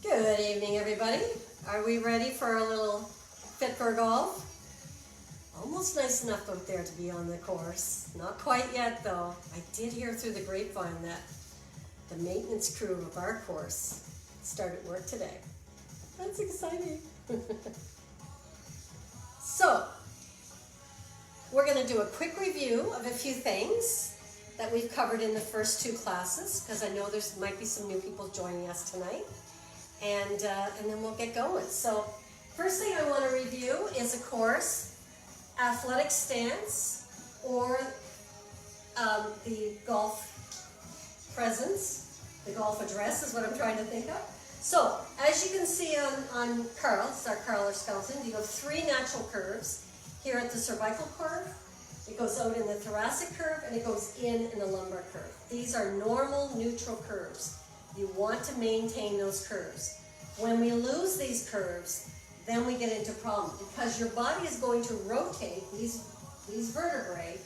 Good evening, everybody. Are we ready for a little Fit for Golf? Almost nice enough out there to be on the course. Not quite yet, though. I did hear through the grapevine that the maintenance crew of our course started work today. That's exciting. So, we're going to do a quick review of a few things that we've covered in the first two classes, because I know there might be some new people joining us tonight. And then we'll get going. So, first thing I want to review is, of course, athletic stance, or the golf presence, the golf address is what I'm trying to think of. So, as you can see on Carl, this is our Carl or skeleton, you have three natural curves. Here at the cervical curve, it goes out in the thoracic curve, and it goes in the lumbar curve. These are normal, neutral curves. You want to maintain those curves. When we lose these curves, then we get into problems, because your body is going to rotate, these vertebrae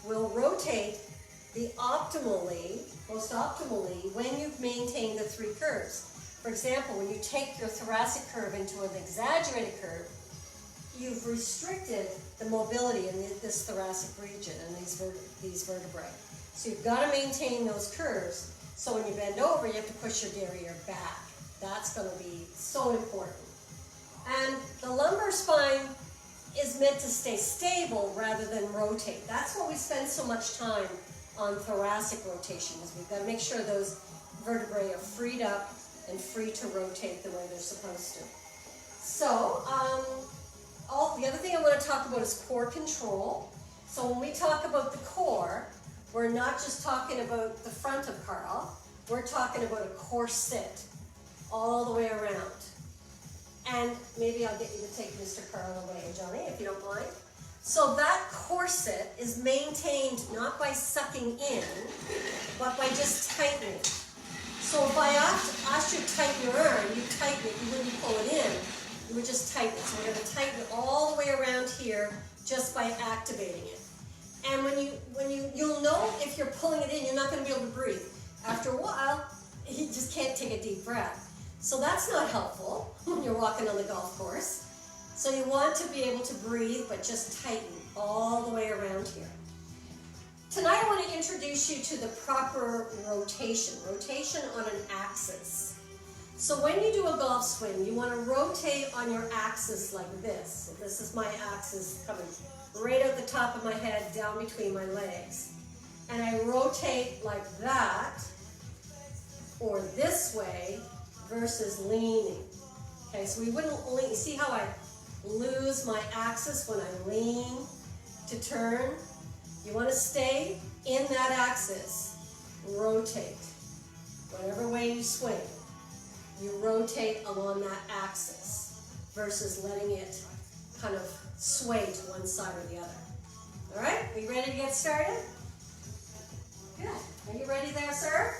will rotate most optimally when you've maintained the three curves. For example, when you take your thoracic curve into an exaggerated curve, you've restricted the mobility in this thoracic region and these vertebrae. So you've got to maintain those curves, so when you bend over, you have to push your derriere back. That's going to be so important. And the lumbar spine is meant to stay stable rather than rotate. That's why we spend so much time on thoracic rotation, is we've got to make sure those vertebrae are freed up and free to rotate the way they're supposed to. So, the other thing I want to talk about is core control. So when we talk about the core, we're not just talking about the front of Carl, we're talking about a core sit all the way around. And maybe I'll get you to take Mr. Carl away, Johnny, if you don't mind. So that core sit is maintained not by sucking in, but by just tightening. So if I asked you to tighten your arm, you tighten it, you wouldn't pull it in. You would just tighten it. So we're going to tighten it all the way around here just by activating it. And you'll know if you're pulling it in, you're not going to be able to breathe. After a while, you just can't take a deep breath. So that's not helpful when you're walking on the golf course. So you want to be able to breathe, but just tighten all the way around here. Tonight I want to introduce you to the proper rotation on an axis. So when you do a golf swing, you want to rotate on your axis like this. So this is my axis coming right out the top of my head, down between my legs. And I rotate like that, or this way, versus leaning. Okay, so we wouldn't lean. See how I lose my axis when I lean to turn? You want to stay in that axis. Rotate. Whatever way you swing, you rotate along that axis versus letting it kind of sway to one side or the other. All right, are you ready to get started? Good. Are you ready there, sir?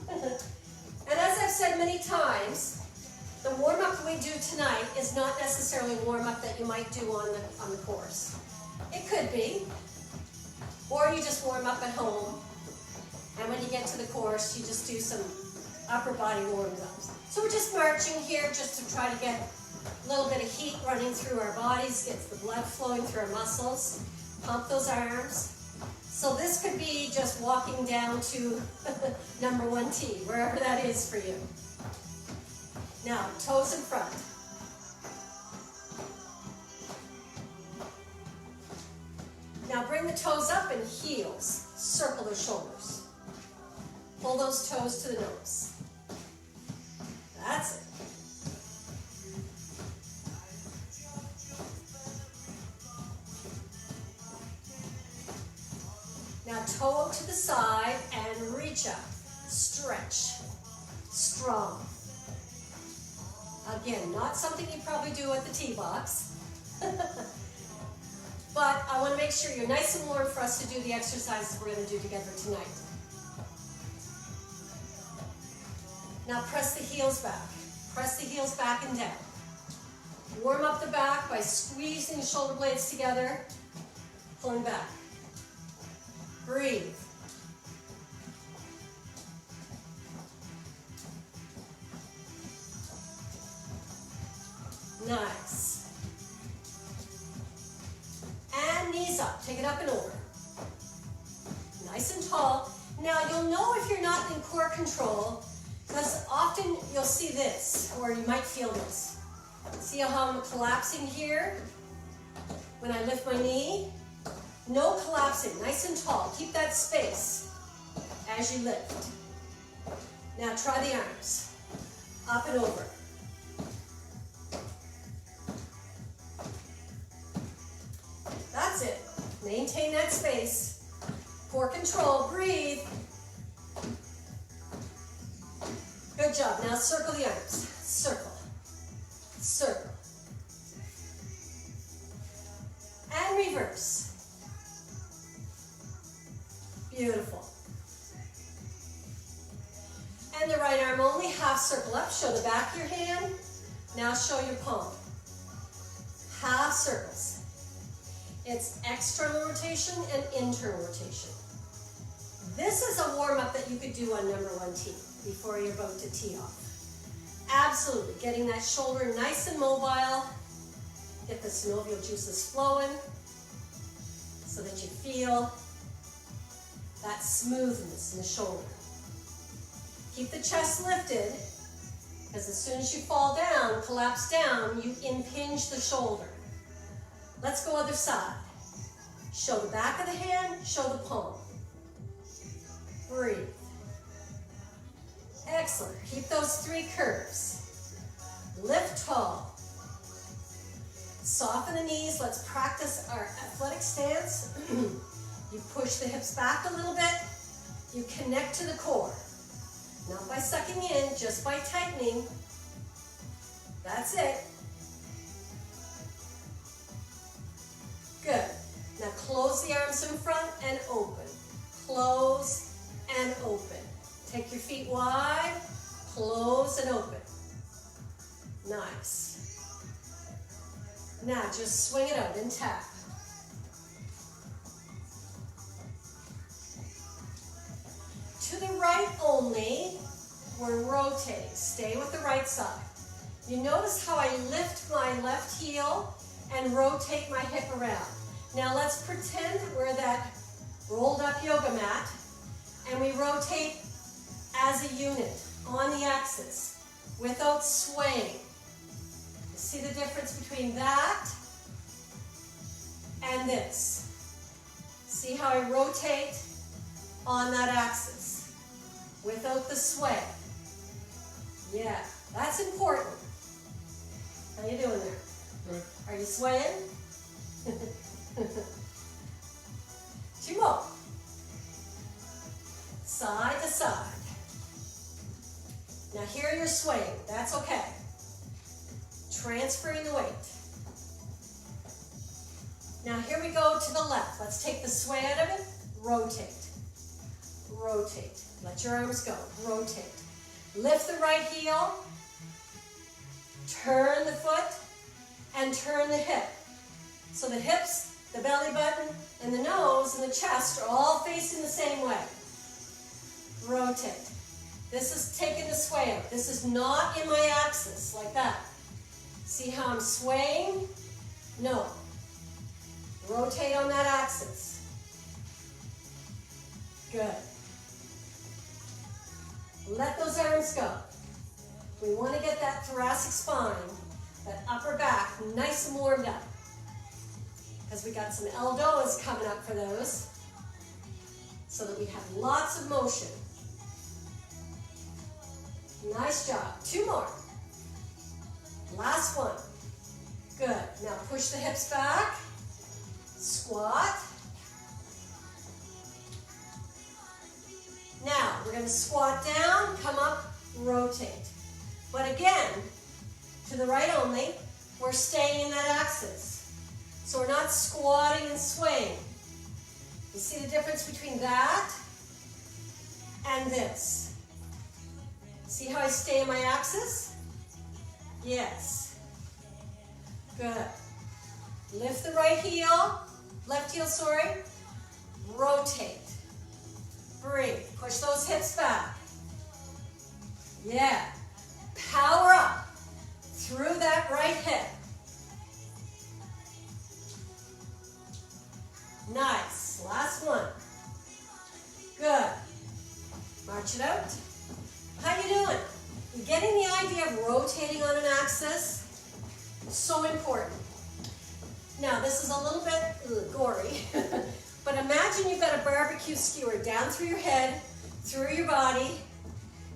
And as I've said many times, the warm-up we do tonight is not necessarily a warm-up that you might do on the course. It could be. Or you just warm up at home, and when you get to the course, you just do some upper body warm-ups. So we're just marching here just to try to get a little bit of heat running through our bodies, gets the blood flowing through our muscles, pump those arms. So this could be just walking down to number 1 tee, wherever that is for you. Now, toes in front. Now bring the toes up and heels. Circle the shoulders. Pull those toes to the nose. That's it. Now toe to the side and reach up. Stretch. Strong. Again, not something you probably do at the tee box. But I want to make sure you're nice and warm for us to do the exercises we're going to do together tonight. Now press the heels back. Press the heels back and down. Warm up the back by squeezing the shoulder blades together, pulling back. Breathe. Nice. And knees up. Take it up and over. Nice and tall. Now, you'll know if you're not in core control because often you'll see this, or you might feel this. See how I'm collapsing here when I lift my knee? No collapsing, nice and tall. Keep that space as you lift. Now try the arms. Up and over. That's it. Maintain that space. Core control, breathe. Good job. Now circle the arms. Circle. Circle. And reverse. Beautiful. And the right arm only, half circle up. Show the back of your hand. Now show your palm. Half circles. It's external rotation and internal rotation. This is a warm-up that you could do on number 1 tee before you're about to tee off. Absolutely, getting that shoulder nice and mobile. Get the synovial juices flowing so that you feel that smoothness in the shoulder. Keep the chest lifted, because as soon as you fall down, collapse down, you impinge the shoulder. Let's go other side. Show the back of the hand, show the palm. Breathe. Excellent. Keep those 3 curves. Lift tall. Soften the knees. Let's practice our athletic stance. You push the hips back a little bit. You connect to the core. Not by sucking in, just by tightening. That's it. Good. Now close the arms in front and open. Close and open. Take your feet wide, close and open. Nice. Now just swing it out and tap. To the right only, we're rotating. Stay with the right side. You notice how I lift my left heel and rotate my hip around. Now let's pretend we're that rolled up yoga mat and we rotate as a unit on the axis without swaying. See the difference between that and this? See how I rotate on that axis without the sway? Yeah, that's important. How you doing there? Good. Are you swaying? 2 more. Side to side. Now here you're swaying. That's okay. Transferring the weight. Now here we go to the left. Let's take the sway out of it. Rotate. Rotate. Let your arms go. Rotate. Lift the right heel. Turn the foot and turn the hip. So the hips, the belly button, and the nose and the chest are all facing the same way. Rotate. This is taking the sway out. This is not in my axis like that. See how I'm swaying? No. Rotate on that axis. Good. Let those arms go. We want to get that thoracic spine, that upper back, nice and warmed up. Because we got some elbows coming up for those, so that we have lots of motion. Nice job. 2 more. Last one. Good. Now push the hips back. Squat. Now we're going to squat down, come up, rotate. But again, to the right only, we're staying in that axis. So we're not squatting and swaying. You see the difference between that and this? See how I stay in my axis? Yes. Good. Lift the right heel, left heel, sorry. Rotate. Breathe. Push those hips back. Yeah. Power up through that right hip. stretch it out. How you doing? You getting the idea of rotating on an axis? So important. Now, this is a little bit gory, but imagine you've got a barbecue skewer down through your head, through your body,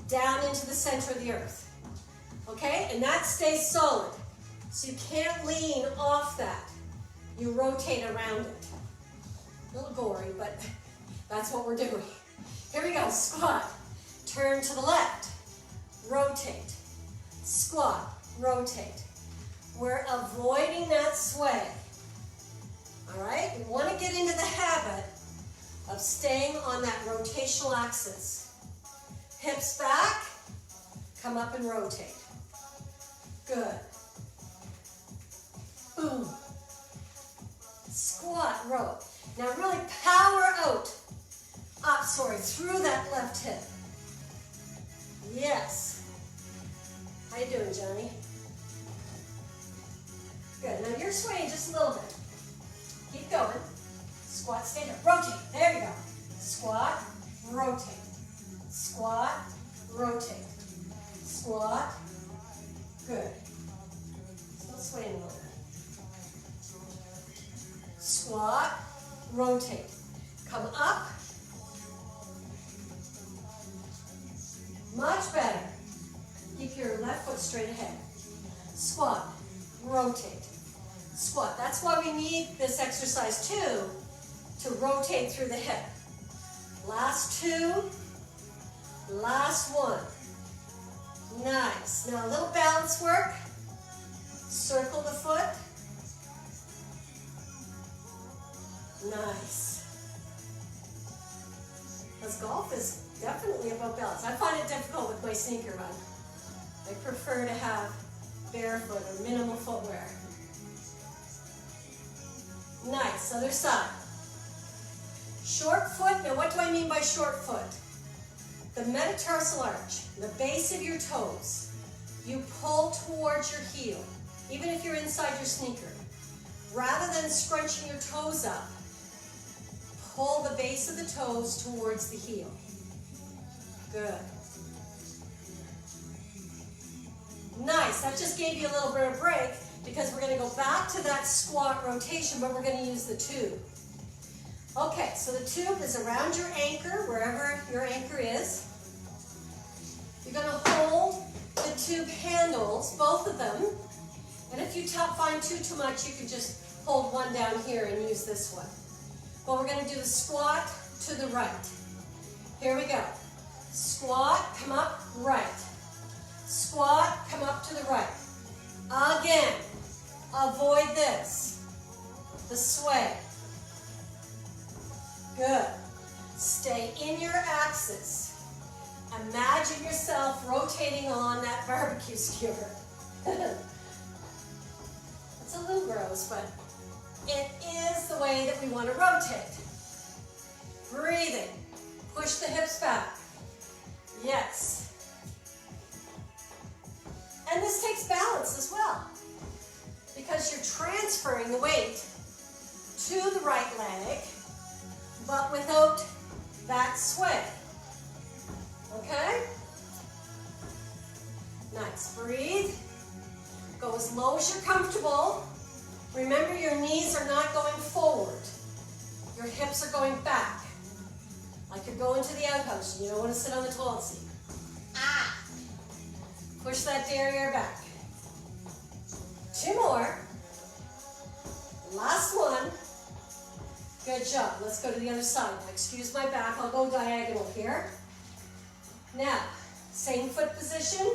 down into the center of the earth. Okay? And that stays solid. So you can't lean off that. You rotate around it. A little gory, but that's what we're doing. Here we go, squat. Turn to the left. Rotate. Squat. Rotate. We're avoiding that sway. All right? We want to get into the habit of staying on that rotational axis. Hips back. Come up and rotate. Good. Boom. Squat, row. Now really power out. Through that left hip. Yes. How you doing, Johnny? Good. Now you're swaying just a little bit. Keep going. Squat, stand up. Rotate. There you go. Squat, rotate. Squat, rotate. Squat. Good. Still swaying a little bit. Squat, rotate. Come up. Much better. Keep your left foot straight ahead. Squat, rotate. Squat. That's why we need this exercise too, to rotate through the hip. Last two. Last one. Nice. Now a little balance work. Circle the foot. Nice. Because golf is definitely about balance. I find it difficult with my sneaker run. I prefer to have barefoot or minimal footwear. Nice. Other side. Short foot. Now what do I mean by short foot? The metatarsal arch, the base of your toes, you pull towards your heel, even if you're inside your sneaker. Rather than scrunching your toes up, pull the base of the toes towards the heel. Good. Nice. That just gave you a little bit of break because we're going to go back to that squat rotation, but we're going to use the tube. Okay, so the tube is around your anchor, wherever your anchor is. You're going to hold the tube handles, both of them. And if you find two too much, you can just hold one down here and use this one. But we're going to do the squat to the right. Here we go. Squat, come up, right. Squat, come up to the right. Again, avoid this. The sway. Good. Stay in your axis. Imagine yourself rotating on that barbecue skewer. It's a little gross, but it is the way that we want to rotate. Breathing. Push the hips back. Yes. And this takes balance as well, because you're transferring the weight to the right leg, but without that sway. Okay? Nice. Breathe. Go as low as you're comfortable. Remember, your knees are not going forward. Your hips are going back. Like you're going to the outhouse and you don't want to sit on the toilet seat. Ah! Push that derriere back. Two more. Last one. Good job. Let's go to the other side. Now, excuse my back. I'll go diagonal here. Now, same foot position.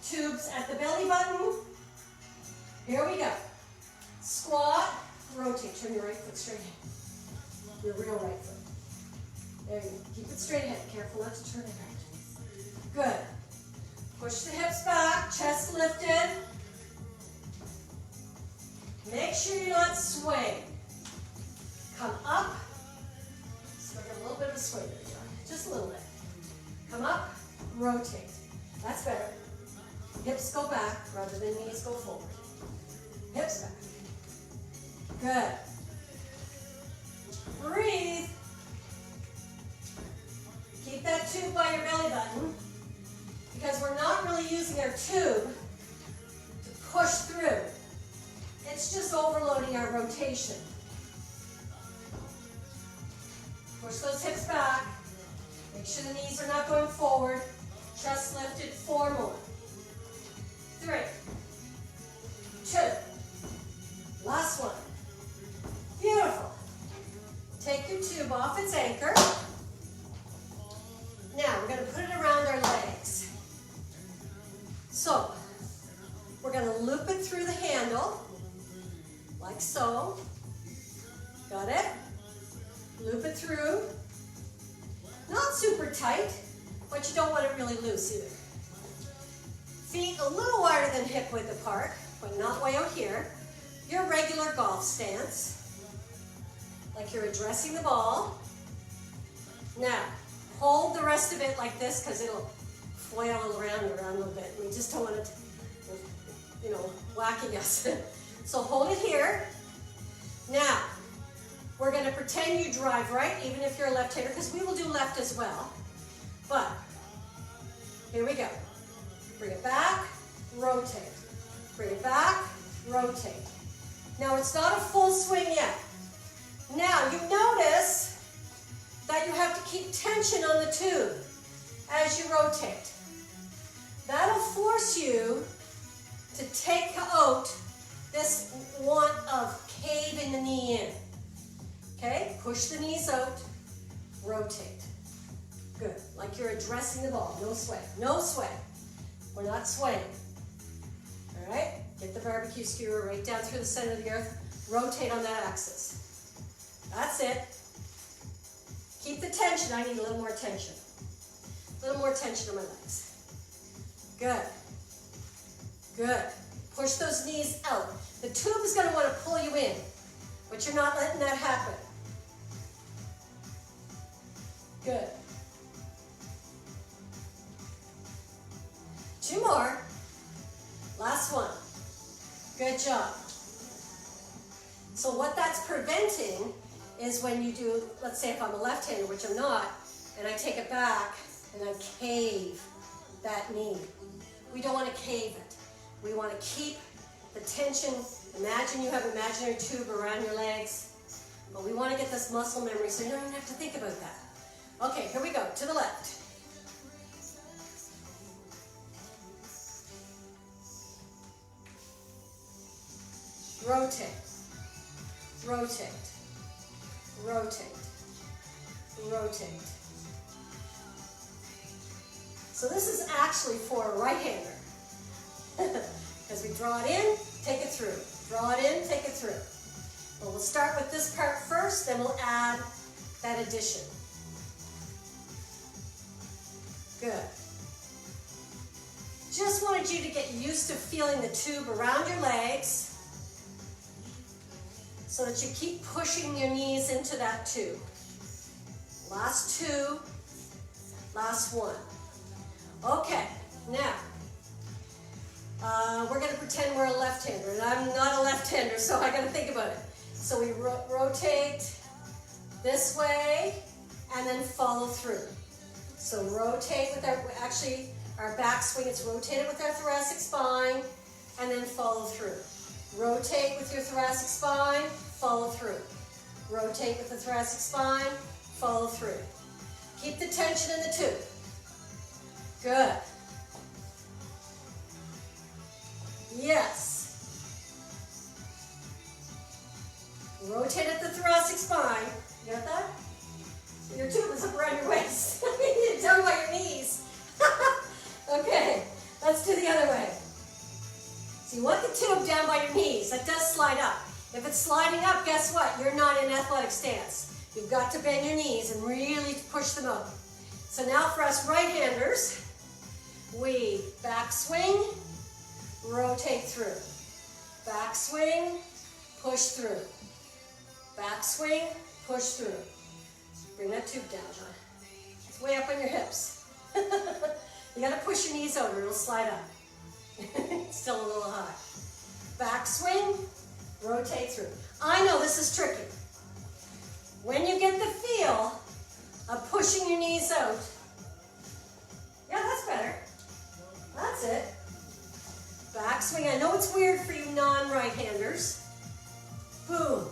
Tubes at the belly button. Here we go. Squat. Rotate. Turn your right foot straight ahead. Your real right foot. There you go. Keep it straight ahead. Careful not to turn it out. Good. Push the hips back. Chest lifted. Make sure you're not swaying. Come up. So I got a little bit of a sway there, John. Just a little bit. Come up. Rotate. That's better. Hips go back rather than knees go forward. Hips back. Good. Breathe. Keep that tube by your belly button because we're not really using our tube to push through. It's just overloading our rotation. Push those hips back. Make sure the knees are not going forward. Chest lifted, 4 more. 3, 2, last one. Beautiful. Take your tube off its anchor. Now we're going to put it around our legs. So we're going to loop it through the handle, like so. Got it? Loop it through. Not super tight, but you don't want it really loose either. Feet a little wider than hip width apart, but not way out here. Your regular golf stance, like you're addressing the ball. Now, hold the rest of it like this because it'll flail around a little bit. We just don't want it, whacking us. So hold it here. Now, we're going to pretend you drive right, even if you're a left-hander, because we will do left as well. But, here we go. Bring it back, rotate. Bring it back, rotate. Now, it's not a full swing yet. Now, you notice that you have to keep tension on the tube as you rotate. That'll force you to take out this want of caving the knee in. Okay, push the knees out, rotate. Good, like you're addressing the ball, no sway, no sway. We're not swaying. All right, get the barbecue skewer right down through the center of the earth, rotate on that axis. That's it. Keep the tension, I need a little more tension. A little more tension on my legs. Good, good. Push those knees out. The tube is gonna wanna pull you in, but you're not letting that happen. Good. 2 more. Last one. Good job. So what that's preventing is when you do, let's say if I'm a left-hander, which I'm not, and I take it back and I cave that knee. We don't want to cave it. We want to keep the tension. Imagine you have an imaginary tube around your legs, but we want to get this muscle memory so you don't even have to think about that. Okay, here we go, to the left. Rotate, rotate, rotate, rotate. So this is actually for a right-hander. Because we draw it in, take it through. Draw it in, take it through. Well, we'll start with this part first, then we'll add that addition. Good. Just wanted you to get used to feeling the tube around your legs so that you keep pushing your knees into that tube. Last 2, last 1. Okay, now, we're going to pretend we're a left-hander, and I'm not a left-hander, so I got to think about it. So we rotate this way, and then follow through. So rotate with our back swing, it's rotated with our thoracic spine, and then follow through. Rotate with your thoracic spine, follow through. Rotate with the thoracic spine, follow through. Keep the tension in the tube. Good. Yes. Rotate at the thoracic spine. You got that? Your tube is up around your waist. You're down by your knees. Okay, let's do the other way. So you want the tube down by your knees. That does slide up. If it's sliding up, guess what? You're not in athletic stance. You've got to bend your knees and really push them up. So now for us right-handers, we back swing, rotate through. Back swing, push through. Back swing, push through. Bring that tube down, John. It's way up on your hips. You gotta push your knees over, it'll slide up. It's still a little high. Back swing, rotate through. I know this is tricky. When you get the feel of pushing your knees out, Yeah, that's better. That's it. Backswing. I know it's weird for you non-right-handers. Boom.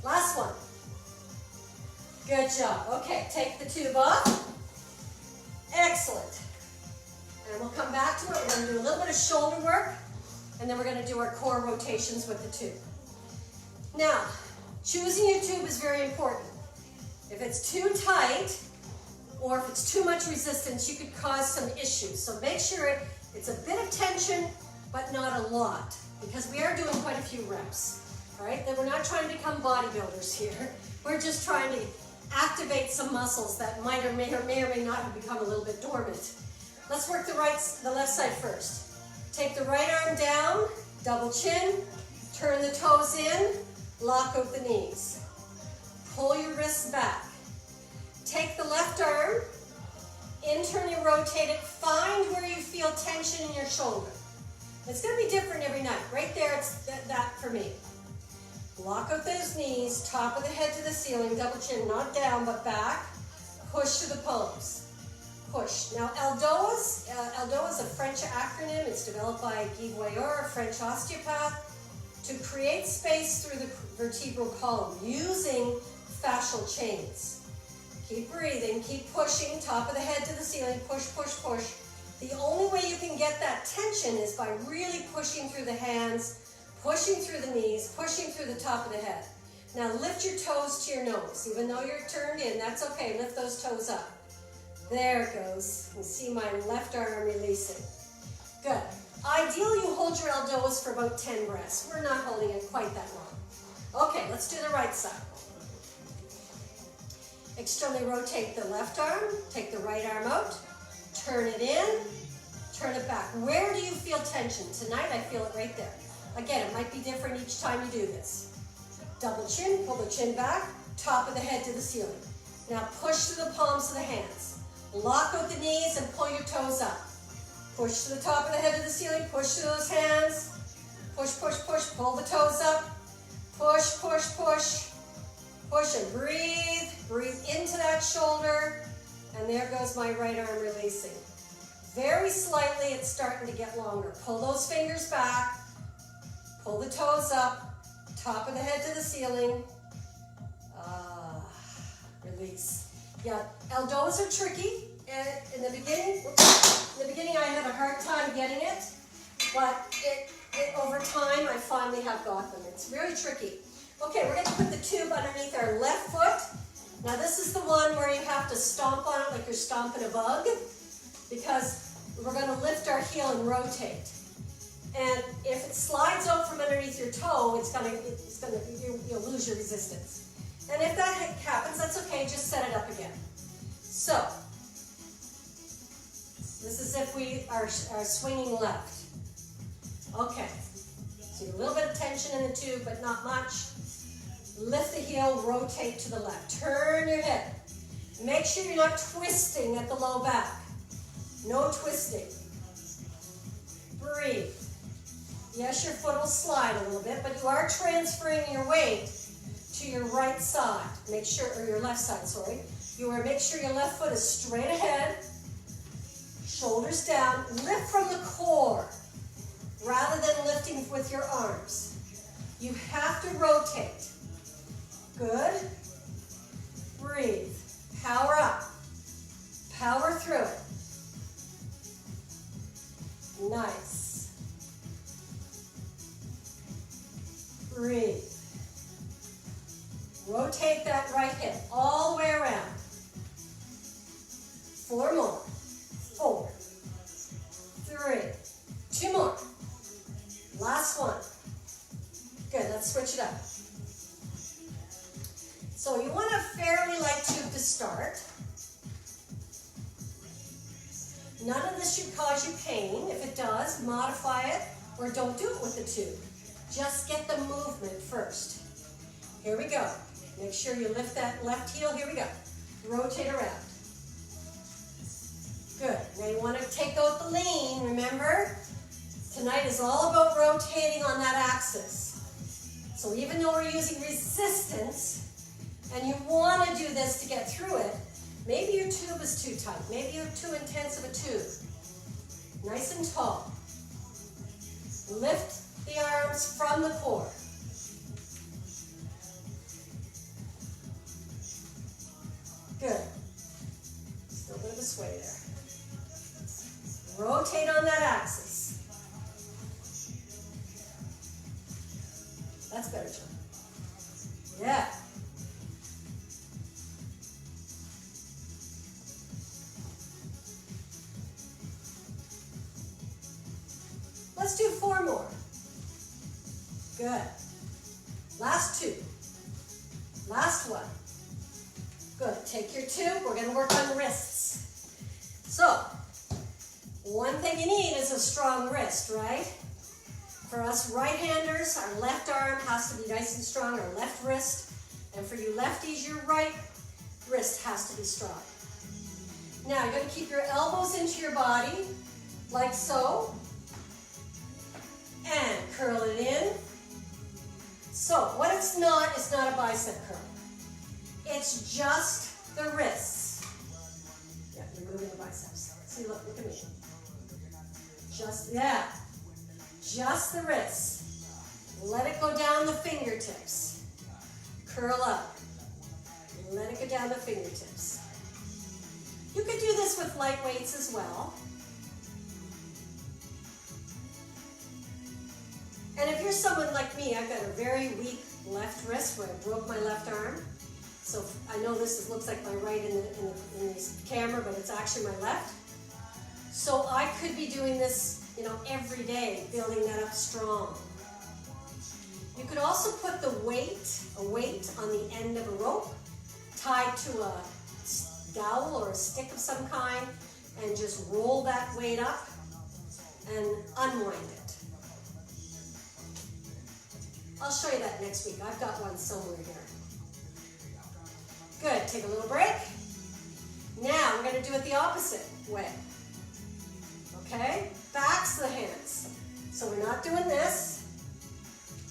Last one. Good job. Okay, take the tube off. Excellent. And we'll come back to it. We're going to do a little bit of shoulder work, and then we're going to do our core rotations with the tube. Now, choosing your tube is very important. If it's too tight, or if it's too much resistance, you could cause some issues. So make sure it's a bit of tension, but not a lot, because we are doing quite a few reps. All right, then we're not trying to become bodybuilders here. We're just trying to activate some muscles that may or may not have become a little bit dormant. Let's work the left side first. Take the right arm down, double chin, turn the toes in, lock out the knees. Pull your wrists back. Take the left arm, internally rotate it, find where you feel tension in your shoulder. It's going to be different every night. Right there, it's that for me. Lock out those knees, top of the head to the ceiling, double chin, not down, but back. Push to the palms. Push. Now, ELDO is a French acronym. It's developed by Guy Voyeur, a French osteopath, to create space through the vertebral column using fascial chains. Keep breathing, keep pushing, top of the head to the ceiling, push, push, push. The only way you can get that tension is by really pushing through the hands, pushing through the knees, pushing through the top of the head. Now lift your toes to your nose. Even though you're turned in, that's okay. Lift those toes up. There it goes. You see my left arm releasing. Good. Ideally, you hold your elbows for about 10 breaths. We're not holding it quite that long. Okay, let's do the right side. Externally rotate the left arm. Take the right arm out. Turn it in. Turn it back. Where do you feel tension? Tonight, I feel it right there. Again, it might be different each time you do this. Double chin, pull the chin back, top of the head to the ceiling. Now push to the palms of the hands. Lock out the knees and pull your toes up. Push to the top of the head of the ceiling, push to those hands. Push, push, push, pull the toes up. Push, push, push. Push and breathe. Breathe into that shoulder. And there goes my right arm releasing. Very slightly, it's starting to get longer. Pull those fingers back. Pull the toes up, top of the head to the ceiling. Release. Yeah, elbows are tricky. In the beginning, I had a hard time getting it, but over time, I finally have got them. It's very tricky. Okay, we're going to put the tube underneath our left foot. Now, this is the one where you have to stomp on it like you're stomping a bug, because we're going to lift our heel and rotate. And if it slides out from underneath your toe, you'll lose your resistance. And if that happens, that's okay, just set it up again. So, this is if we are swinging left. Okay, so a little bit of tension in the tube, but not much. Lift the heel, rotate to the left. Turn your head. Make sure you're not twisting at the low back. No twisting. Breathe. Yes, your foot will slide a little bit, but you are transferring your weight to your right side. Make sure, or your left side, sorry. You want to make sure your left foot is straight ahead, shoulders down. Lift from the core rather than lifting with your arms. You have to rotate. Good. Breathe. Power up. Power through it. Nice. Breathe. Rotate that right hip all the way around. 4 more. 4, 3, 2 more. Last one. Good, let's switch it up. So you want a fairly light tube to start. None of this should cause you pain. If it does, modify it or don't do it with the tube. Just get the movement first. Here we go. Make sure you lift that left heel. Here we go. Rotate around. Good. Now you want to take out the lean. Remember, tonight is all about rotating on that axis. So even though we're using resistance, and you want to do this to get through it, Maybe your tube is too tight. Maybe you have too intense of a tube. Nice and tall. Lift the arms from the core. Good. Still a bit of a sway there. Rotate on that axis. That's better, John. Yeah. Let's do 4 more. Good. Last 2. Last one. Good. Take your tube. We're going to work on wrists. So, one thing you need is a strong wrist, right? For us right-handers, our left arm has to be nice and strong, our left wrist. And for you lefties, your right wrist has to be strong. Now, you're going to keep your elbows into your body, like so. And curl it in. So, what it's not a bicep curl. It's just the wrists. Yeah, you're moving the biceps. See, look at me. Just the wrists. Let it go down the fingertips. Curl up. Let it go down the fingertips. You could do this with light weights as well. And if you're someone like me, I've got a very weak left wrist where I broke my left arm. So I know this looks like my right in this camera, but it's actually my left. So I could be doing this, every day, building that up strong. You could also put a weight on the end of a rope, tied to a dowel or a stick of some kind, and just roll that weight up and unwind it. I'll show you that next week. I've got one somewhere here. Good, take a little break. Now we're going to do it the opposite way. Okay, backs the hands. So we're not doing this.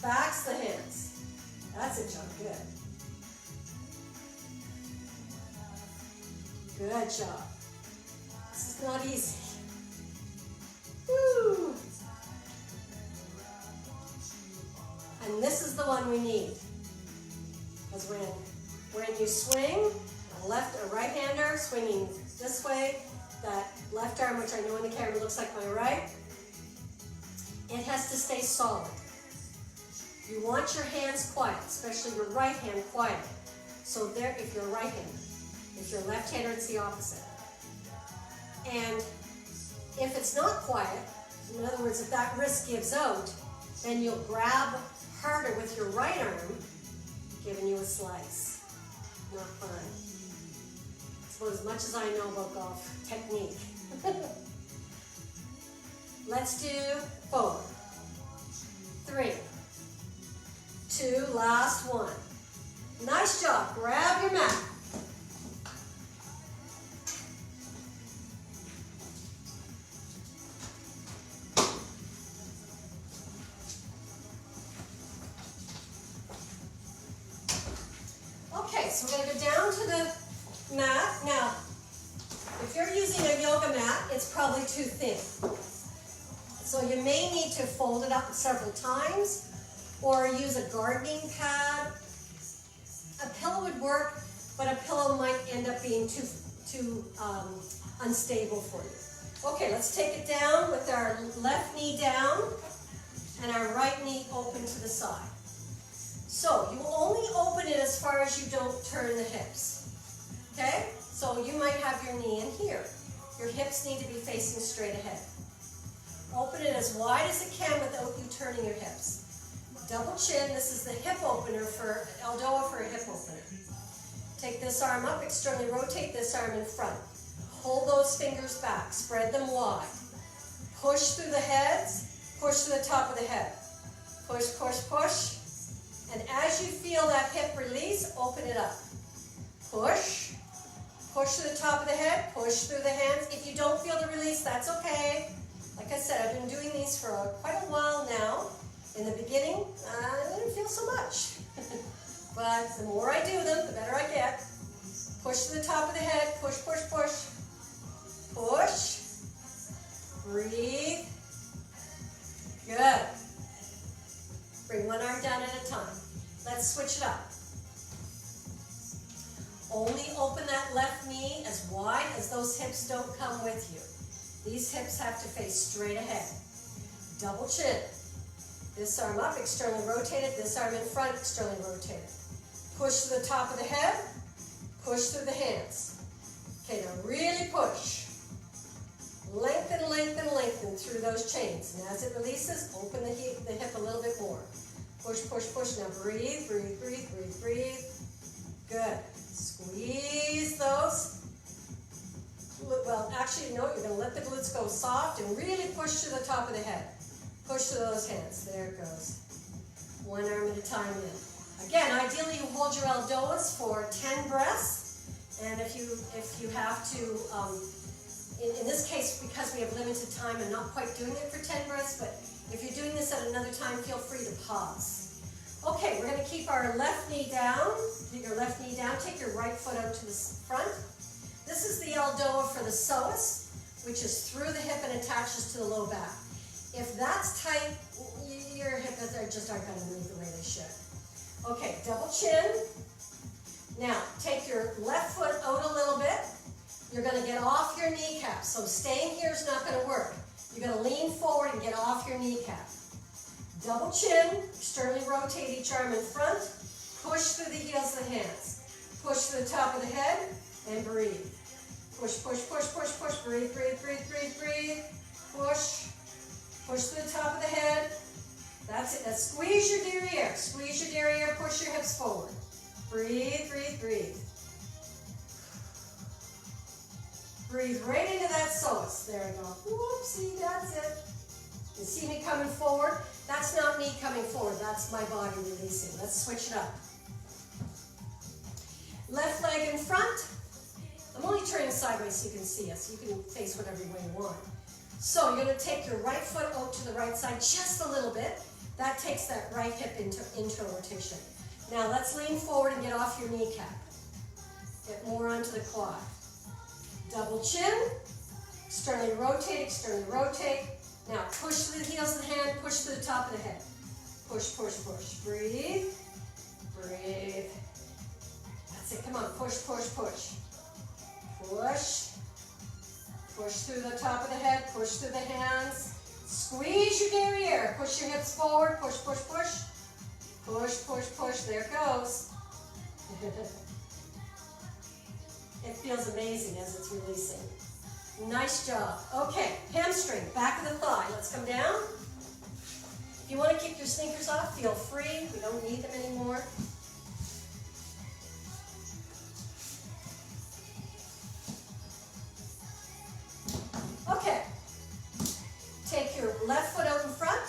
Backs the hands. That's it, John, good. Good job. This is not easy. Woo. And this is the one we need. Because when you swing, a right-hander swinging this way, that left arm, which I know in the camera looks like my right, it has to stay solid. You want your hands quiet, especially your right hand quiet. So there, if you're a right-hander. If you're a left-hander, it's the opposite. And if it's not quiet, in other words, if that wrist gives out, then you'll grab harder with your right arm, giving you a slice. Not fun. That's about as much as I know about golf technique. Let's do 4, 3, 2, last one. Nice job. Grab your mat. Okay, so we're going to go down to the mat. Now, if you're using a yoga mat, it's probably too thin. So you may need to fold it up several times or use a gardening pad. A pillow would work, but a pillow might end up being too unstable for you. Okay, let's take it down with our left knee down and our right knee open to the side. So you only open it as far as you don't turn the hips. Okay? So you might have your knee in here. Your hips need to be facing straight ahead. Open it as wide as it can without you turning your hips. Double chin, this is the hip opener for Aldoa for a hip opener. Take this arm up, externally rotate this arm in front. Hold those fingers back, spread them wide. Push through the heads, push to the top of the head. Push, push, push. And as you feel that hip release, open it up. Push. Push to the top of the head, push through the hands. If you don't feel the release, that's okay. Like I said, I've been doing these for quite a while now. In the beginning, I didn't feel so much. But the more I do them, the better I get. Push to the top of the head. Push, push, push. Push. Breathe. Good. Bring one arm down at a time. Let's switch it up. Only open that left knee as wide as those hips don't come with you. These hips have to face straight ahead. Double chin. This arm up, externally rotated. This arm in front, externally rotated. Push to the top of the head. Push through the hands. Okay, now really push. Lengthen, lengthen, lengthen through those chains. And as it releases, open the hip a little bit more. Push, push, push. Now breathe, breathe, breathe, breathe, breathe. Good. Squeeze those. Well, actually, no, you're going to let the glutes go soft and really push to the top of the head. Push to those hands. There it goes. One arm at a time in. Again, ideally you hold your elbows for 10 breaths. And if you have to, in this case, because we have limited time, I'm not quite doing it for 10 breaths, but if you're doing this at another time, feel free to pause. Okay, we're going to keep our left knee down. Get your left knee down. Take your right foot out to the front. This is the elbow for the psoas, which is through the hip and attaches to the low back. If that's tight, your hips just aren't going to move the way they should. Okay, double chin. Now, take your left foot out a little bit. You're going to get off your kneecap. So staying here is not going to work. You're going to lean forward and get off your kneecap. Double chin, externally rotate each arm in front. Push through the heels of the hands. Push to the top of the head and breathe. Push, push, push, push, push. Breathe, breathe, breathe, breathe, breathe. Push. Push to the top of the head. That's it. Now squeeze your derriere. Squeeze your derriere. Push your hips forward. Breathe, breathe, breathe. Breathe right into that psoas. There we go. Whoopsie, that's it. You see me coming forward? That's not me coming forward. That's my body releasing. Let's switch it up. Left leg in front. I'm only turning sideways so you can see us. You can face whatever way you want. So you're going to take your right foot out to the right side just a little bit. That takes that right hip into rotation. Now let's lean forward and get off your kneecap. Get more onto the quad. Double chin. Externally rotate, externally rotate. Now push to the heels of the hand, push to the top of the head. Push, push, push. Breathe. Breathe. That's it. Come on. Push, push, push. Push. Push through the top of the head. Push through the hands. Squeeze your derriere. Push your hips forward. Push, push, push. Push, push, push. There it goes. It feels amazing as it's releasing. Nice job. Okay, hamstring, back of the thigh. Let's come down. If you want to keep your sneakers off, feel free. We don't need them anymore. Okay. Take your left foot out in front.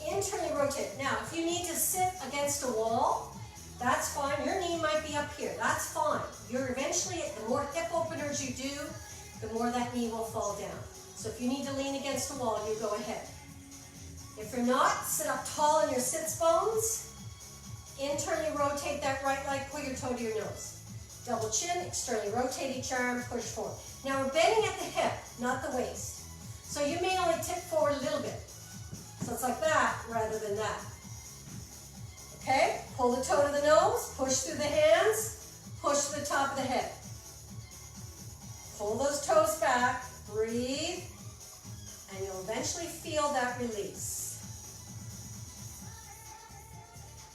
Internally rotate. Now, if you need to sit against a wall, that's fine. Your knee might be up here. That's fine. You're eventually, the more hip openers you do, the more that knee will fall down. So if you need to lean against a wall, you go ahead. If you're not, sit up tall in your sits bones. Internally rotate that right leg, pull your toe to your nose. Double chin, externally rotate each arm, push forward. Now we're bending at the hip, not the waist. So you may only tip forward a little bit. So it's like that rather than that. Okay, pull the toe to the nose, push through the hands, push to the top of the head. Pull those toes back, breathe, and you'll eventually feel that release.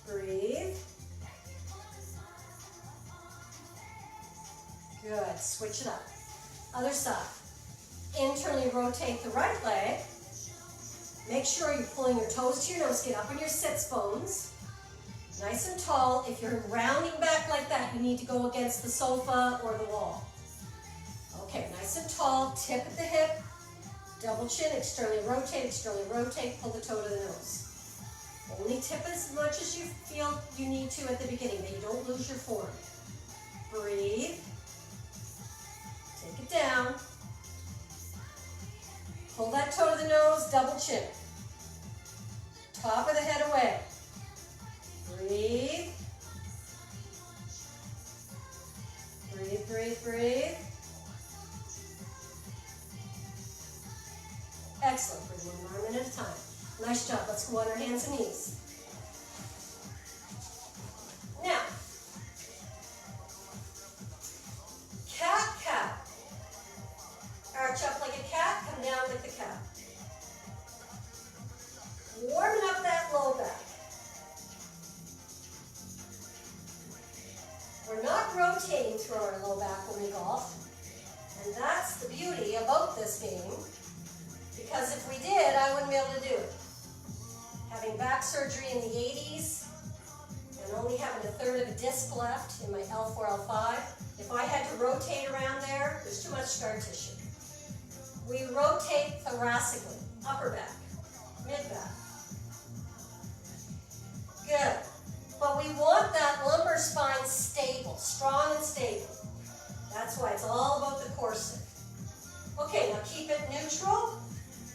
Breathe. Good, switch it up. Other side. Internally rotate the right leg. Make sure you're pulling your toes to your nose. Get up on your sits bones. Nice and tall. If you're rounding back like that, you need to go against the sofa or the wall. Okay, nice and tall, tip at the hip, double chin, externally rotate, pull the toe to the nose. Only tip as much as you feel you need to at the beginning, that you don't lose your form. Breathe. Take it down. Pull that toe to the nose, double chin. Top of the head away. Breathe. Breathe, breathe, breathe. Excellent. Bring one arm in at a time. Nice job. Let's go on our hands and knees. Now, cat, cat. Arch up like a cat, come down like the cat. Warming up that low back. We're not rotating through our low back when we golf. And that's the beauty about this game. Because if we did, I wouldn't be able to do it. Having back surgery in the 80s and only having a third of a disc left in my L4, L5, if I had to rotate around there, there's too much scar tissue. We rotate thoracically, upper back, mid back. Good. But we want that lumbar spine stable, strong and stable. That's why it's all about the corset. Okay, now keep it neutral.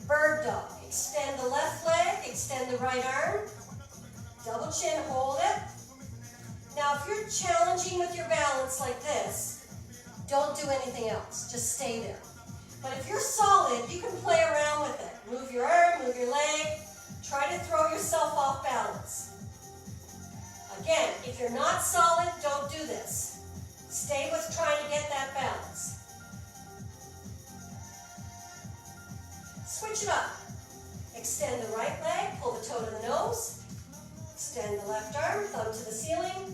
Bird dog. Extend the left leg, extend the right arm. Double chin, hold it. Now if you're challenging with your balance like this, don't do anything else. Just stay there. But if you're solid, you can play around with it. Move your arm, move your leg. Try to throw yourself off balance. Again, if you're not solid, don't do this. Stay with trying to get that balance. Switch it up. Extend the right leg, pull the toe to the nose. Extend the left arm, thumb to the ceiling.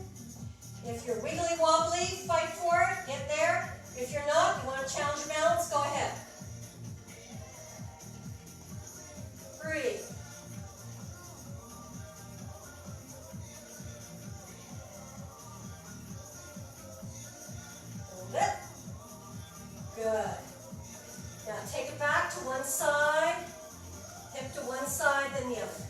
If you're wiggly wobbly, fight for it, get there. If you're not, you want to challenge your balance, go ahead. Breathe. Hold it. Good. Now take it back to one side, hip to one side, then the other.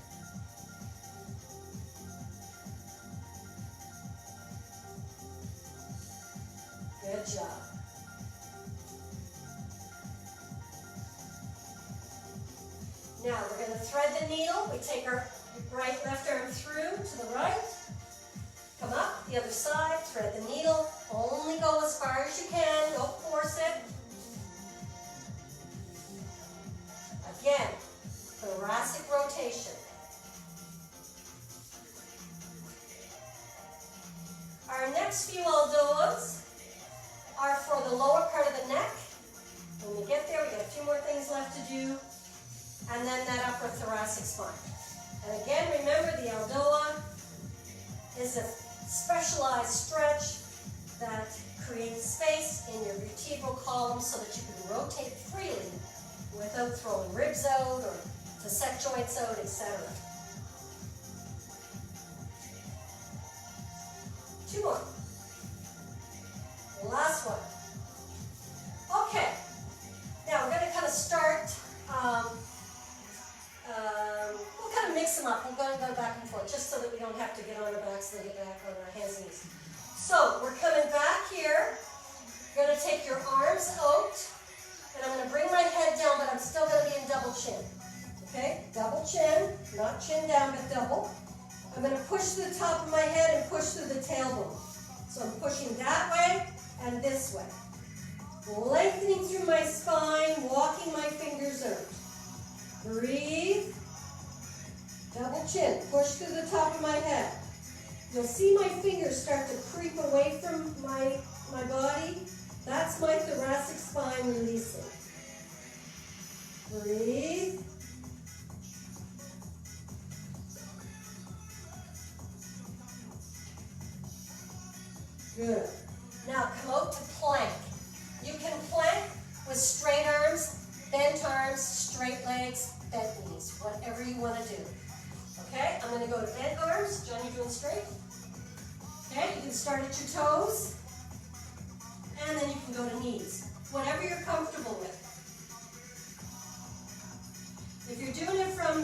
Good job. Now we're going to thread the needle. We take our left arm through to the right. Come up, the other side, thread the needle. Only go as far as you can, don't force it. Again, thoracic rotation. Our next few aldoas are for the lower part of the neck. When we get there, we got a few more things left to do. And then that upper thoracic spine. And again, remember the aldoa is a specialized stretch that creates space in your vertebral column so that you can rotate freely without throwing ribs out or facet joints out, etc. Two more. Last one. Okay. Now we're going to kind of start, we'll kind of mix them up. We're going to go back and forth just so that we don't have to get on our backs and get back on our hands and knees. So we're coming back here. You're going to take your arms out. And I'm going to bring my head down, but I'm still going to be in double chin. Okay? Double chin, not chin down, but double. I'm going to push through the top of my head and push through the tailbone. So I'm pushing that way and this way. Lengthening through my spine, walking my fingers out. Breathe. Double chin, push through the top of my head. You'll see my fingers start to creep away from my body. That's my thoracic spine releasing. Breathe. Good. Now come out to plank. You can plank with straight arms, bent arms, straight legs, bent knees, whatever you want to do. Okay, I'm going to go to bent arms. John, you doing straight? Okay, you can start at your toes. And then you can go to knees, whatever you're comfortable with. If you're doing it from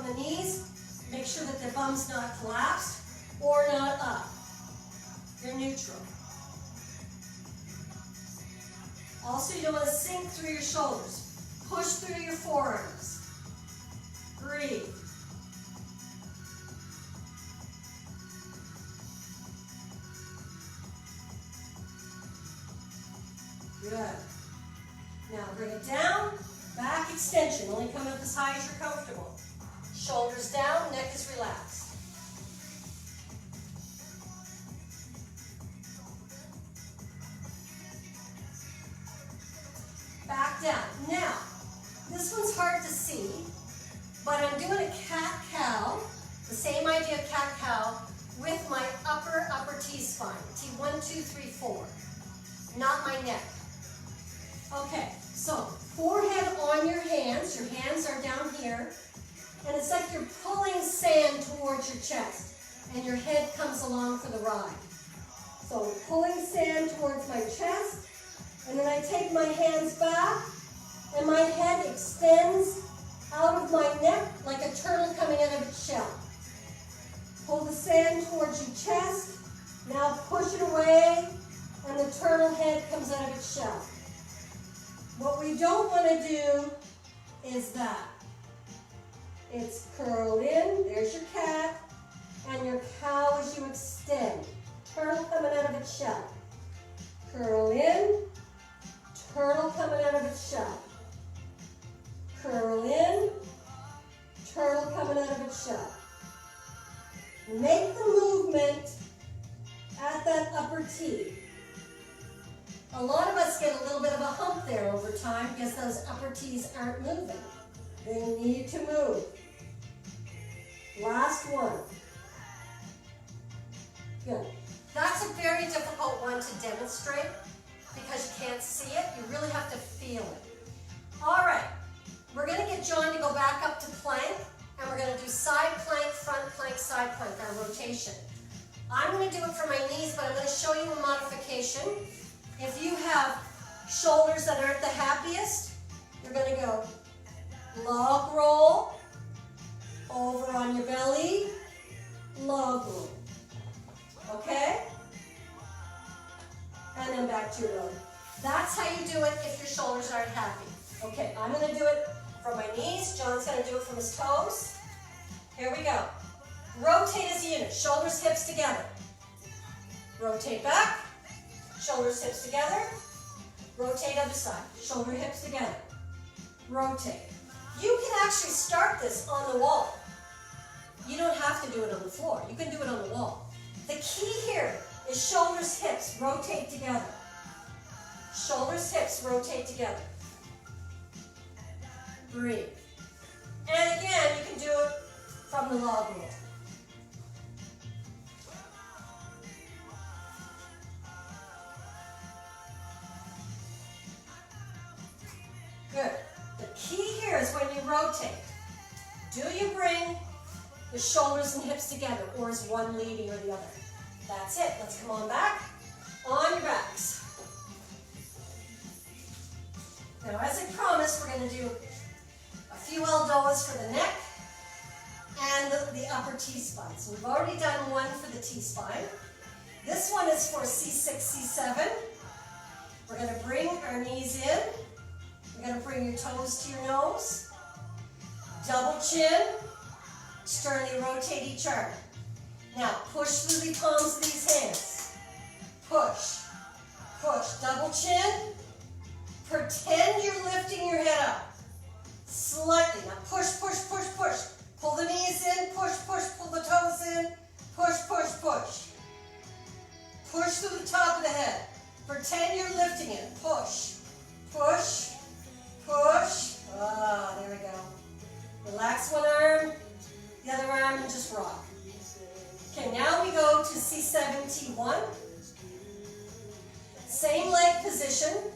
the knees, make sure that the bum's not collapsed or not up. You're neutral. Also, you don't want to sink through your shoulders. Push through your forearms. Breathe. extension. Only come up as high as you're comfortable. Shoulders down, neck is relaxed. Back down. Now, this one's hard to see, but I'm doing a cat-cow, the same idea of cat-cow, with my upper T-spine. T1, 2, 3, 4. Not my neck. Okay, so forehead on your hands are down here, and it's like you're pulling sand towards your chest, and your head comes along for the ride. So pulling sand towards my chest, and then I take my hands back, and my head extends out of my neck like a turtle coming out of its shell. Pull the sand towards your chest, now push it away, and the turtle head comes out of its shell. What we don't want to do is that. It's curl in, there's your cat, and your cow as you extend. Turtle coming out of its shell. Curl in, turtle coming out of its shell. Curl in, turtle coming out of its shell. Make the movement at that upper T. A lot of us get a little bit of a hump there over time because those upper T's aren't moving. They need to move. Last one. Good. That's a very difficult one to demonstrate because you can't see it. You really have to feel it. All right. We're going to get John to go back up to plank, and we're going to do side plank, front plank, side plank, our rotation. I'm going to do it for my knees, but I'm going to show you a modification. If you have shoulders that aren't the happiest, you're going to go log roll, over on your belly, log roll. Okay? And then back to your belly. That's how you do it if your shoulders aren't happy. Okay, I'm going to do it from my knees. John's going to do it from his toes. Here we go. Rotate as a unit. Shoulders, hips together. Rotate back. Shoulders, hips together. Rotate other side. Shoulder, hips together. Rotate. You can actually start this on the wall. You don't have to do it on the floor. You can do it on the wall. The key here is shoulders, hips, rotate together. Shoulders, hips, rotate together. Breathe. And again, you can do it from the log roll. Good. The key here is when you rotate, do you bring the shoulders and hips together, or is one leading or the other? That's it. Let's come on back. On your backs. Now, as I promised, we're going to do a few elbows for the neck and the upper T-spine. So we've already done one for the T-spine. This one is for C6, C7. We're going to bring our knees in. You're going to bring your toes to your nose. Double chin. Externally rotate each arm. Now push through the palms of these hands. Push. Push. Double chin. Pretend you're lifting your head up. Slightly. Now push, push, push, push. Pull the knees in. Push, push. Pull the toes in. Push, push, push. Push through the top of the head. Pretend you're lifting it. Push. Push. Push. Ah, there we go. Relax one arm, the other arm, and just rock. Okay, now we go to C7, T1. Same leg position.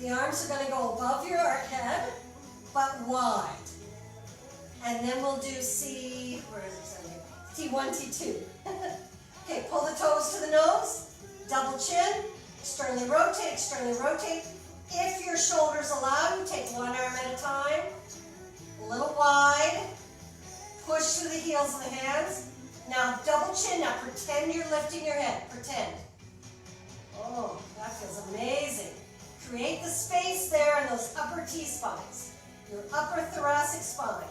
The arms are going to go above your head, but wide. And then we'll do where is it? T1, T2. Okay, pull the toes to the nose, double chin, externally rotate. If your shoulders allow you, take one arm at a time, a little wide, push through the heels of the hands. Now double chin, now pretend you're lifting your head, pretend. Oh, that feels amazing. Create the space there in those upper T-spines, your upper thoracic spine.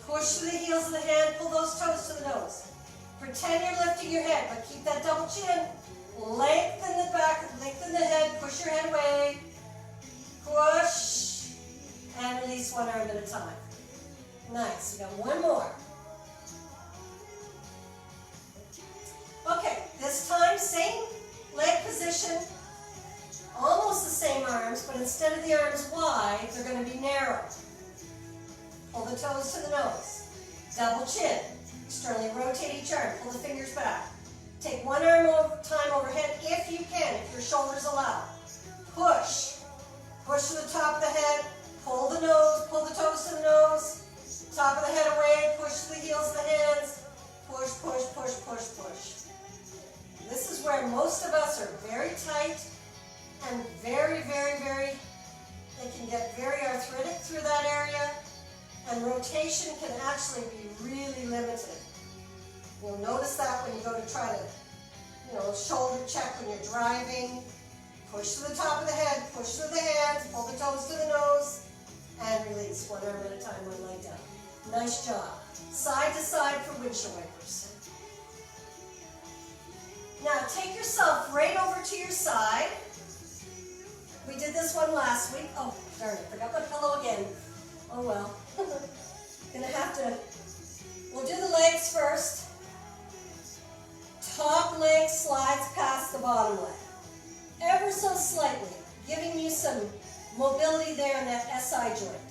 Push through the heels of the hand, pull those toes to the nose. Pretend you're lifting your head, but keep that double chin. Lengthen the back, lengthen the head, push your head away. Push, and release one arm at a time. Nice, we got one more. Okay, this time, same leg position, almost the same arms, but instead of the arms wide, they're going to be narrow. Pull the toes to the nose. Double chin. Externally rotate each arm. Pull the fingers back. Take one arm at a time overhead if you can, if your shoulders allow. Push. Push to the top of the head. Pull the nose. Pull the toes to the nose. Top of the head away. Push to the heels of the hands. Push, push, push, push, push. This is where most of us are very tight and very, they can get very arthritic through that area, and rotation can actually be really limited. You'll notice that when you go to try to, shoulder check when you're driving. Push to the top of the head, push through the hands, pull the toes to the nose, and release one arm at a time, one leg down. Nice job. Side to side for windshield wipers. Now take yourself right over to your side. We did this one last week. Oh, darn it, forgot my pillow again. Oh well. Gonna have to, we'll do the legs first. Top leg slides past the bottom leg. Ever so slightly, giving you some mobility there in that SI joint.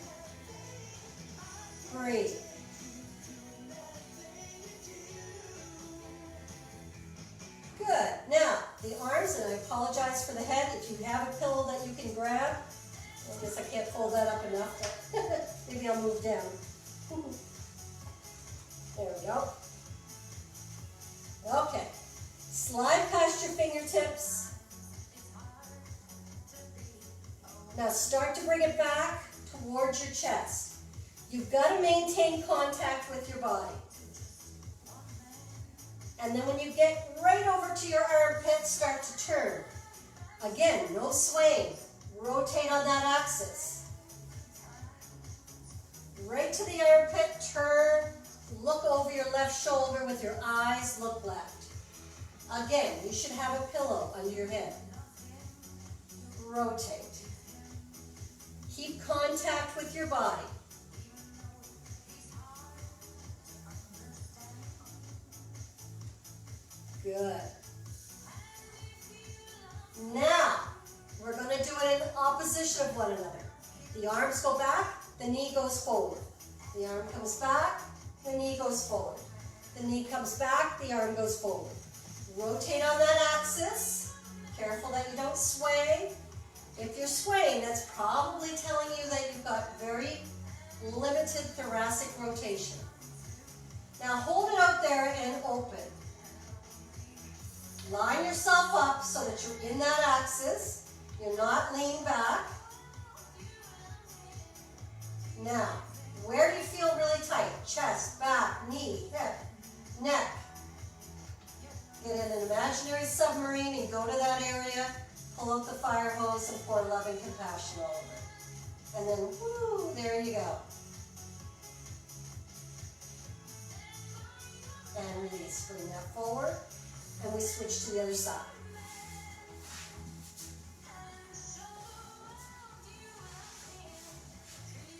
Breathe. Good. Now, the arms, and I apologize for the head. If you have a pillow that you can grab, I guess I can't fold that up enough, but maybe I'll move down. There we go. Okay. Slide past your fingertips. Now start to bring it back towards your chest. You've got to maintain contact with your body. And then when you get right over to your armpit, start to turn. Again, no swaying. Rotate on that axis. Right to the armpit, turn, look over your left shoulder with your eyes, look left. Again, you should have a pillow under your head. Rotate. Keep contact with your body. Good. Now, we're going to do it in opposition of one another. The arms go back, the knee goes forward. The arm comes back, the knee goes forward. The knee comes back, the arm goes forward. Rotate on that axis. Careful that you don't sway. If you're swaying, that's probably telling you that you've got very limited thoracic rotation. Now hold it out there and open. Line yourself up so that you're in that axis. You're not leaning back. Now, where do you feel really tight? Chest, back, knee, hip, neck. Get in an imaginary submarine and go to that area. Pull out the fire hose and pour love and compassion all over it. And then, woo, there you go. And release. Bring that forward. And we switch to the other side.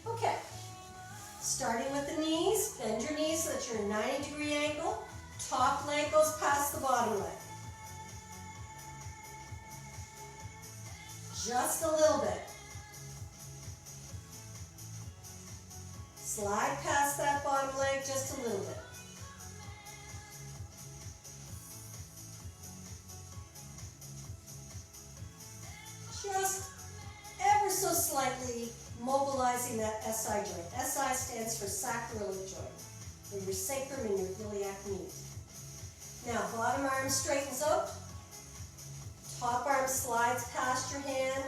Okay. Starting with the knees, bend your knees so that you're at a 90-degree angle. Top leg goes past the bottom leg. Just a little bit. Slide past that bottom leg just a little bit. Just ever so slightly mobilizing that SI joint. SI stands for sacroiliac joint, where your sacrum and your iliac meet. Now, bottom arm straightens out. Top arm slides past your hand.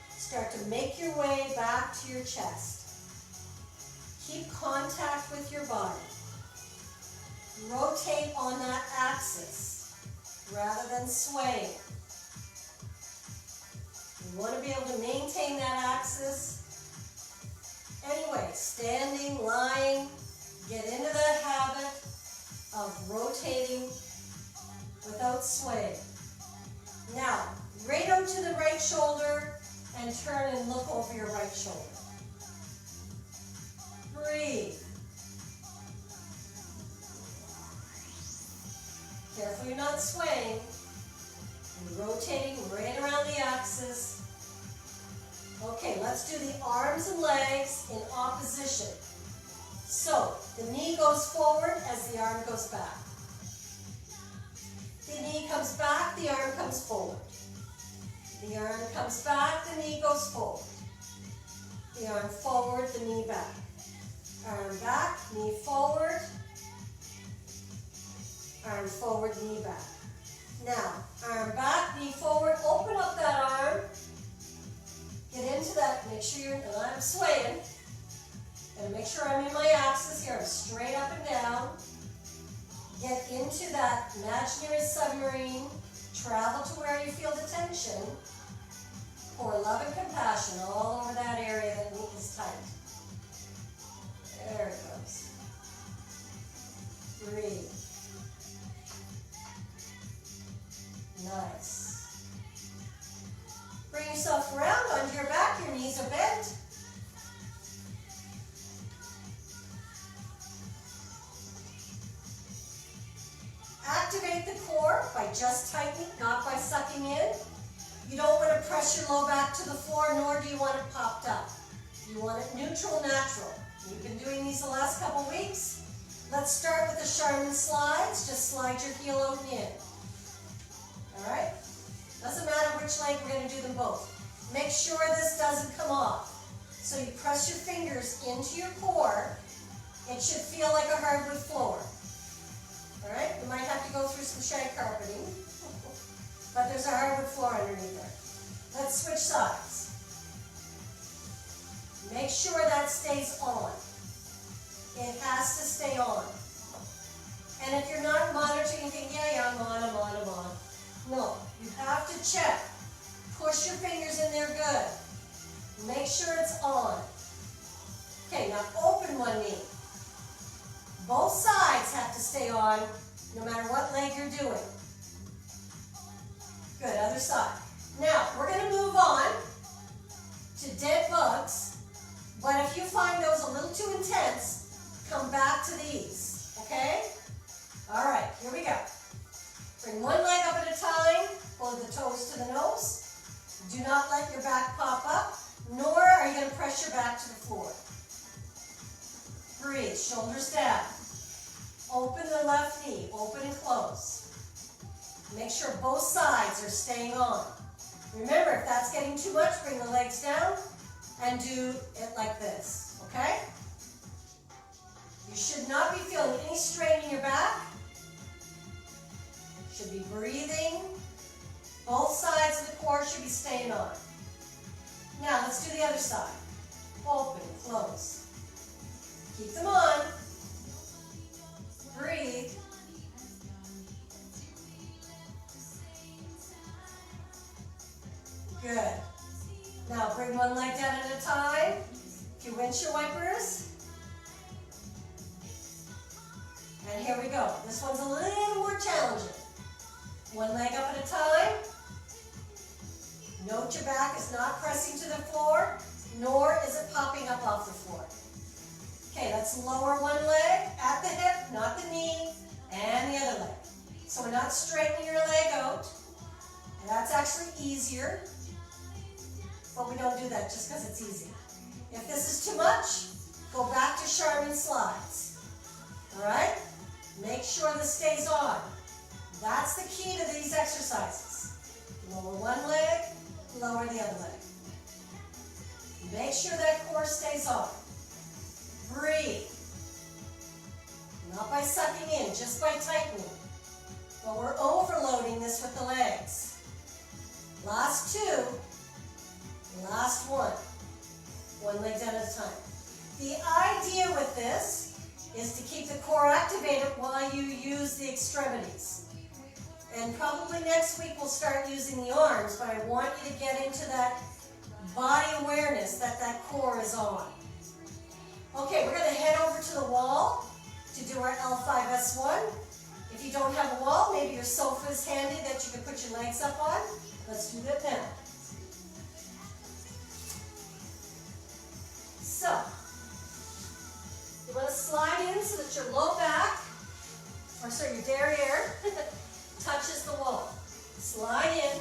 Start to make your way back to your chest. Keep contact with your body. Rotate on that axis rather than sway. You want to be able to maintain that axis. Anyway, standing, lying, get into that habit of rotating without swaying. Now, right out to the right shoulder and turn and look over your right shoulder. on swaying and rotating right around the axis. Okay, let's do the arms and legs in opposition. So, the knee goes forward as the arm goes back. The knee comes back, the arm comes forward. The arm comes back, the knee goes forward. The arm forward, the knee back. Arm back, knee forward. Arm forward, knee back. Now, arm back, knee forward, open up that arm. Get into that, make sure you're, and I'm swaying. Gotta make sure I'm in my axis here, I'm straight up and down. Get into that imaginary submarine, travel to where you feel the tension. Pour love and compassion all over that area that is tight. There it goes. Breathe. Nice. Bring yourself around onto your back, your knees are bent. Activate the core by just tightening, not by sucking in. You don't want to press your low back to the floor, nor do you want it popped up. You want it neutral, natural. You've been doing these the last couple weeks. Let's start with the Charmin slides. Just slide your heel out and in. All right? Doesn't matter which leg, we're going to do them both. Make sure this doesn't come off. So you press your fingers into your core. It should feel like a hardwood floor. All right? You might have to go through some shag carpeting, but there's a hardwood floor underneath there. Let's switch sides. Make sure that stays on. It has to stay on. And if you're not monitoring, you think, yeah, I'm on. No, you have to check. Push your fingers in there good. Make sure it's on. Okay, now open one knee. Both sides have to stay on, no matter what leg you're doing. Good, other side. Now, we're going to move on to dead bugs, but if you find those a little too intense, come back to these, okay? All right, here we go. Bring one leg up at a time, pull the toes to the nose. Do not let your back pop up, nor are you going to press your back to the floor. Breathe, shoulders down. Open the left knee, open and close. Make sure both sides are staying on. Remember, if that's getting too much, bring the legs down and do it like this, okay? You should not be feeling any strain in your back. You should be breathing. Both sides of the core should be staying on. Now, let's do the other side. Open, close. Keep them on. Breathe. Good. Now bring one leg down at a time. A few windshield wipers. And here we go. This one's a little more challenging. One leg up at a time. Note your back is not pressing to the floor, nor is it popping up off the floor. Okay, let's lower one leg at the hip, not the knee, and the other leg. So we're not straightening your leg out. And that's actually easier. But we don't do that just because it's easy. If this is too much, go back to Charmin slides. All right? Make sure this stays on. That's the key to these exercises. Lower one leg, lower the other leg. Make sure that core stays on. Breathe. Not by sucking in, just by tightening. But we're overloading this with the legs. Last two. Last one. One leg down at a time. The idea with this is to keep the core activated while you use the extremities. And probably next week we'll start using the arms, but I want you to get into that body awareness that that core is on. Okay, we're going to head over to the wall to do our L5S1. If you don't have a wall, maybe your sofa is handy that you can put your legs up on. Let's do that now. So, you want to slide in so that your low back, or sorry, your derriere, touches the wall. Slide in.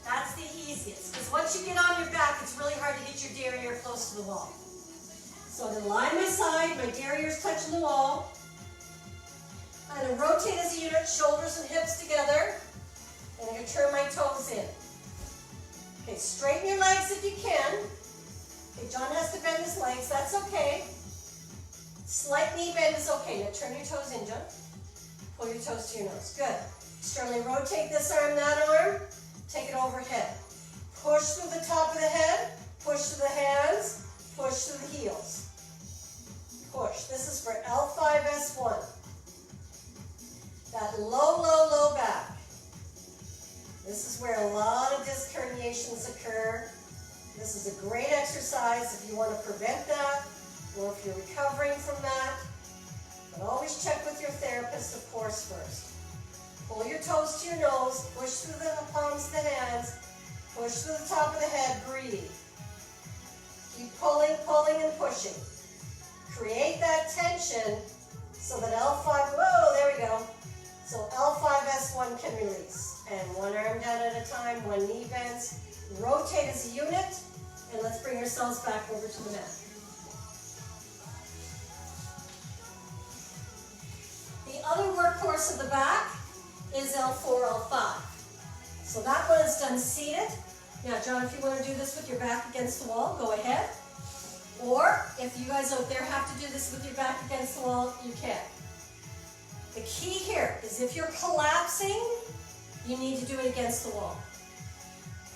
That's the easiest. Because once you get on your back, it's really hard to get your derriere close to the wall. So I'm going to line my side. My derriere's touching the wall. I'm going to rotate as a unit, shoulders and hips together. And I'm going to turn my toes in. Okay, straighten your legs if you can. Okay, John has to bend his legs. That's okay. Slight knee bend is okay. Now turn your toes in, John. Pull your toes to your nose. Good. Externally rotate this arm, that arm. Take it overhead. Push through the top of the head. Push through the hands. Push through the heels. Push. This is for L5S1. That low, low, low back. This is where a lot of disc herniations occur. This is a great exercise if you want to prevent that or if you're recovering from that. But always check with your therapist, of course, first. Pull your toes to your nose, push through the palms of the hands, push through the top of the head, breathe. Keep pulling, pulling, and pushing. Create that tension so that L5, whoa, there we go. So L5S1 can release. And one arm down at a time, one knee bends. Rotate as a unit, and let's bring ourselves back over to the mat. The other workhorse of the back is L4, L5. So that one is done seated. Now, John, if you want to do this with your back against the wall, go ahead. Or if you guys out there have to do this with your back against the wall, you can. The key here is if you're collapsing, you need to do it against the wall.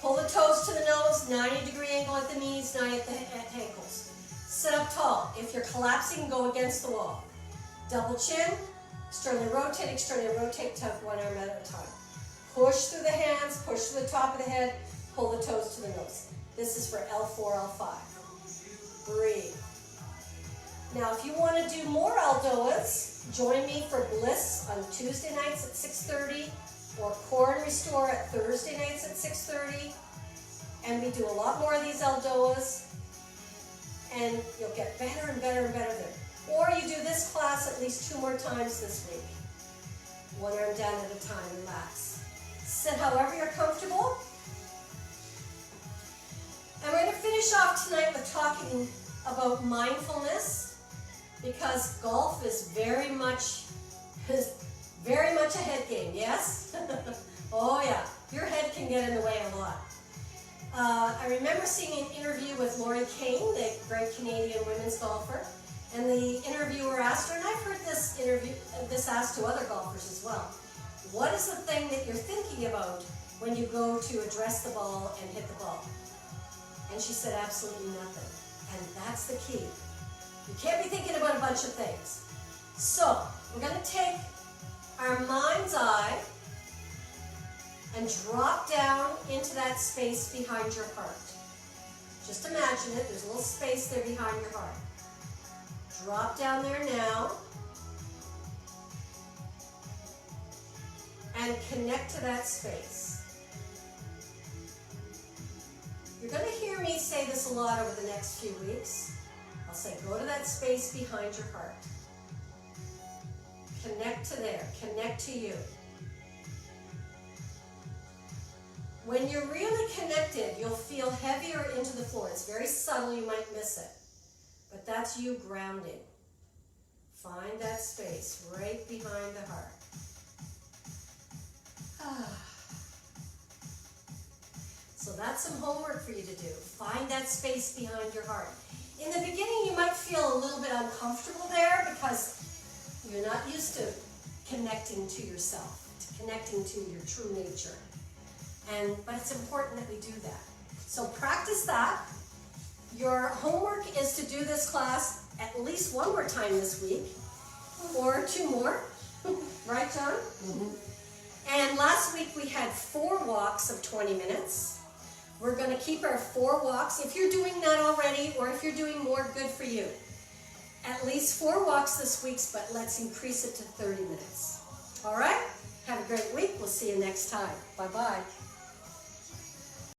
Pull the toes to the nose, 90-degree angle at the knees, 90 at the ankles. Sit up tall. If you're collapsing, go against the wall. Double chin, externally rotate, tuck one arm at a time. Push through the hands, push to the top of the head, pull the toes to the nose. This is for L4, L5. Breathe. Now, if you want to do more Aldoas, join me for Bliss on Tuesday nights at 6:30 or Core and Restore at Thursday nights at 6:30. And we do a lot more of these Aldoas, and you'll get better and better and better there. Or you do this class at least 2 more times this week. One arm down at a time, relax. Sit however you're comfortable. And we're going to finish off tonight with talking about mindfulness, because golf is very much a head game, yes? Oh yeah, your head can get in the way a lot. I remember seeing an interview with Lori Kane, the great Canadian women's golfer, and the interviewer asked her, and I've heard this asked to other golfers as well, what is the thing that you're thinking about when you go to address the ball and hit the ball? And she said, absolutely nothing. And that's the key. You can't be thinking about a bunch of things. So, we're going to take our mind's eye and drop down into that space behind your heart. Just imagine it. There's a little space there behind your heart. Drop down there now. And connect to that space. You're going to hear me say this a lot over the next few weeks. I'll say, go to that space behind your heart. Connect to there. Connect to you. When you're really connected, you'll feel heavier into the floor. It's very subtle. You might miss it. But that's you grounding. Find that space right behind the heart. So that's some homework for you to do. Find that space behind your heart. In the beginning, you might feel a little bit uncomfortable there because you're not used to connecting to yourself, to connecting to your true nature. But it's important that we do that. So practice that. Your homework is to do this class at least 1 more time this week, or 2 more. Right, John? Mm-hmm. And last week we had 4 walks of 20 minutes. We're going to keep our 4 walks. If you're doing that already, or if you're doing more, good for you. At least 4 walks this week, but let's increase it to 30 minutes. All right? Have a great week. We'll see you next time. Bye-bye.